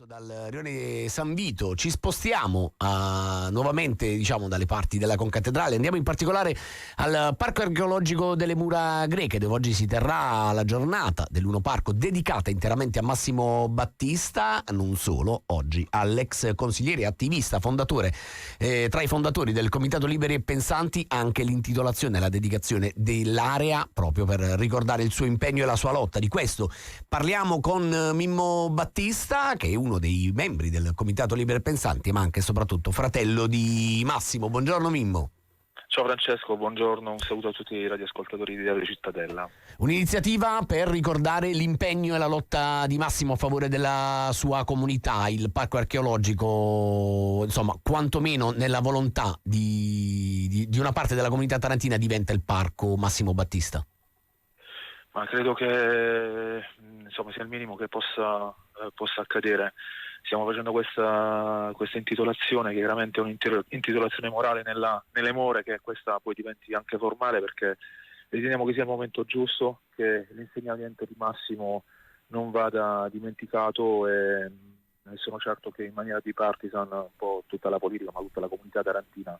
Dal Rione San Vito ci spostiamo nuovamente dalle parti della concattedrale, andiamo in particolare al Parco Archeologico delle Mura Greche, dove oggi si terrà la giornata dell'Uno Parco dedicata interamente a Massimo Battista, non solo, oggi all'ex consigliere attivista, fondatore, tra i fondatori del Comitato Liberi e Pensanti, anche l'intitolazione e la dedicazione dell'area proprio per ricordare il suo impegno e la sua lotta. Di questo parliamo con Mimmo Battista, che è uno dei membri del Comitato Liberi e Pensanti, ma anche e soprattutto fratello di Massimo. Buongiorno Mimmo. Ciao Francesco, buongiorno, un saluto a tutti i radioascoltatori di Radio Cittadella. Un'iniziativa per ricordare l'impegno e la lotta di Massimo a favore della sua comunità, il Parco Archeologico, insomma, quantomeno nella volontà di una parte della comunità tarantina diventa il Parco Massimo Battista. Ma credo che sia il minimo che possa accadere. Stiamo facendo questa intitolazione, che è veramente un'intitolazione morale nelle more, che questa poi diventi anche formale, perché riteniamo che sia il momento giusto, che l'insegnamento di Massimo non vada dimenticato, e sono certo che in maniera bipartisan un po' tutta la politica, ma tutta la comunità tarantina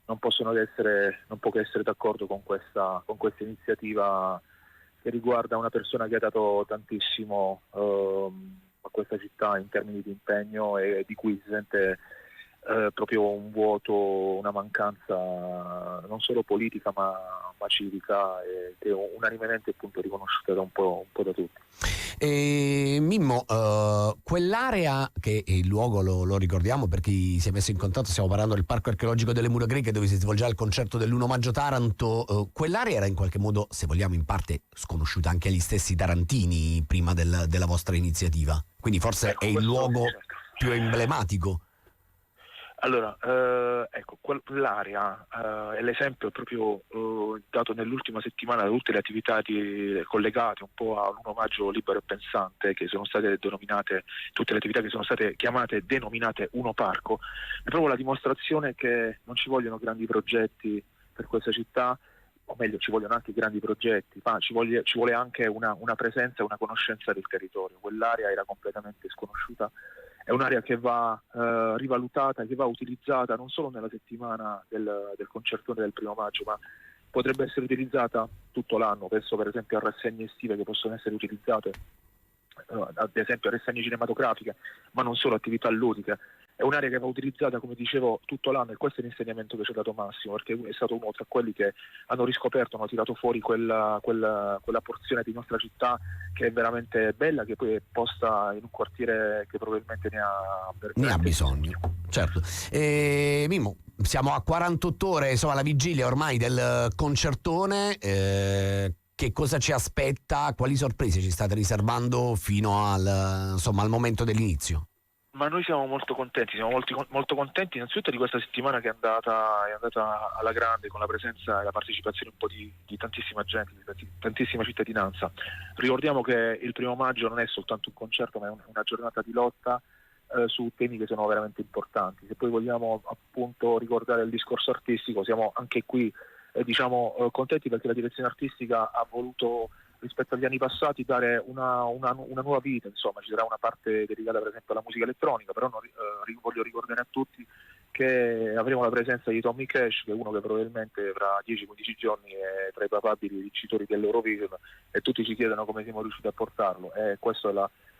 non può che essere d'accordo con questa iniziativa che riguarda una persona che ha dato tantissimo a questa città in termini di impegno, e di cui si sente proprio un vuoto, una mancanza non solo politica ma civica, che è unanimemente appunto riconosciuta da un po' da tutti. Mimmo, quell'area, che è il luogo, lo ricordiamo per chi si è messo in contatto, stiamo parlando del Parco Archeologico delle Mura Greche, dove si svolgerà il concerto dell'1 maggio Taranto, quell'area era in qualche modo, se vogliamo, in parte sconosciuta anche agli stessi tarantini prima della vostra iniziativa, quindi forse è il luogo più emblematico. Allora, quell'area è l'esempio proprio dato nell'ultima settimana da tutte le attività collegate un po' all'1 maggio libero e pensante, che sono state denominate, tutte le attività che sono state denominate Uno Parco. È proprio la dimostrazione che non ci vogliono grandi progetti per questa città, o meglio, ci vogliono anche grandi progetti, ma ci vuole anche una presenza e una conoscenza del territorio. Quell'area era completamente sconosciuta. È un'area che va rivalutata, che va utilizzata non solo nella settimana del concertone del 1 maggio, ma potrebbe essere utilizzata tutto l'anno. Penso per esempio a rassegne estive che possono essere utilizzate, ad esempio a rassegne cinematografiche, ma non solo, attività ludiche. È un'area che va utilizzata, come dicevo, tutto l'anno, e questo è l'insegnamento che ci ha dato Massimo, perché è stato uno tra quelli che hanno riscoperto, hanno tirato fuori quella porzione di nostra città che è veramente bella, che poi è posta in un quartiere che probabilmente ne ha bisogno. Certo. Mimmo, siamo a 48 ore, insomma, alla vigilia ormai del concertone. Che cosa ci aspetta? Quali sorprese ci state riservando fino al momento dell'inizio? Ma noi siamo molto contenti, molto contenti innanzitutto di questa settimana che è andata alla grande, con la presenza e la partecipazione un po' di tantissima gente, di tantissima cittadinanza. Ricordiamo che il 1 maggio non è soltanto un concerto, ma è una giornata di lotta su temi che sono veramente importanti. Se poi vogliamo appunto ricordare il discorso artistico, siamo anche qui contenti, perché la direzione artistica ha voluto, rispetto agli anni passati, dare una nuova vita. Insomma, ci sarà una parte dedicata per esempio alla musica elettronica, però voglio ricordare a tutti che avremo la presenza di Tommy Cash, che è uno che probabilmente fra 10-15 giorni è tra i papabili vincitori dell'Eurovision, e tutti ci chiedono come siamo riusciti a portarlo, e questa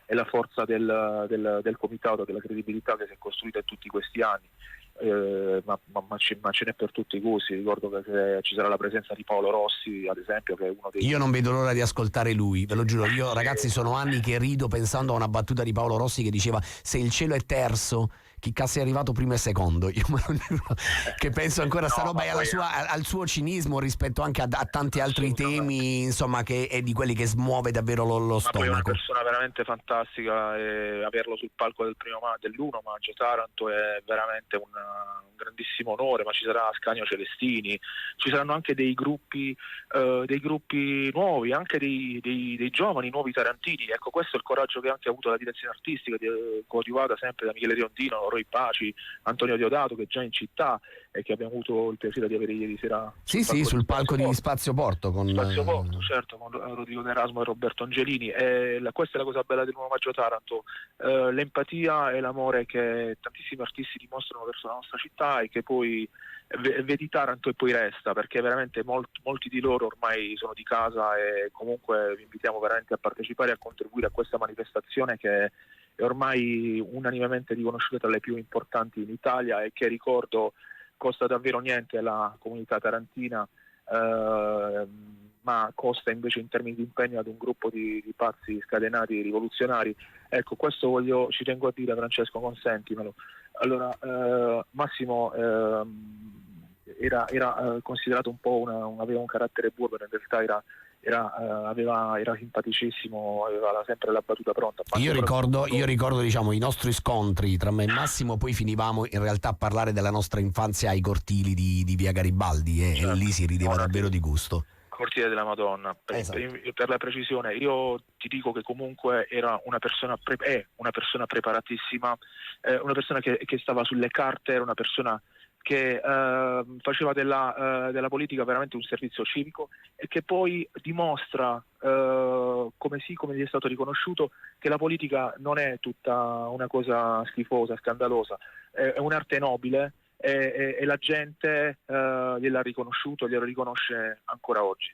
è la forza del comitato, della credibilità che si è costruita in tutti questi anni. Ma ce n'è per tutti i gusti. Ricordo che ci sarà la presenza di Paolo Rossi, ad esempio, che è uno dei... Io non vedo l'ora di ascoltare lui, ve lo giuro. Io, ragazzi, sono anni che rido pensando a una battuta di Paolo Rossi che diceva: se il cielo è terzo, chi cazzo è arrivato primo e secondo? Io me lo giuro, che penso ancora sta roba al suo cinismo rispetto anche a tanti altri temi, insomma, che è di quelli che smuove davvero lo stomaco. Ma poi è una persona veramente fantastica, e averlo sul palco dell'1 maggio Taranto è veramente un grandissimo onore. Ma ci sarà Ascanio Celestini, ci saranno anche dei gruppi nuovi, anche dei giovani nuovi tarantini. Ecco, questo è il coraggio che anche ha avuto la direzione artistica, coadiuvata sempre da Michele Riondino, Roy Paci, Antonio Diodato, che è già in città e che abbiamo avuto il piacere di avere ieri sera sul palco di Spazio Porto con Spazio Porto, certo, con Rodrigo D'Erasmo e Roberto Angelini. Questa è la cosa bella del Nuovo Maggio Taranto, l'empatia e l'amore che tantissimi artisti dimostrano verso la nostra città e che poi vedi Taranto e poi resta, perché veramente molti di loro ormai sono di casa e comunque vi invitiamo veramente a partecipare e a contribuire a questa manifestazione che è ormai unanimemente riconosciuta tra le più importanti in Italia e che, ricordo, costa davvero niente alla comunità tarantina, ma costa invece in termini di impegno ad un gruppo di pazzi scatenati rivoluzionari. Ecco, questo ci tengo a dire, Francesco, consentimelo. Allora, Massimo era considerato un po' aveva un carattere buono, in realtà era simpaticissimo, aveva sempre la battuta pronta. Io ricordo diciamo i nostri scontri tra me e Massimo, poi finivamo in realtà a parlare della nostra infanzia ai cortili di via Garibaldi e Certo, lì si rideva davvero di gusto. Cortile della Madonna, Esatto. per la precisione, io ti dico che comunque era una persona preparatissima, una persona che stava sulle carte, era una persona che faceva della politica veramente un servizio civico e che poi dimostra, come gli è stato riconosciuto, che la politica non è tutta una cosa schifosa, scandalosa, è un'arte nobile e la gente gliel'ha riconosciuto, glielo riconosce ancora oggi.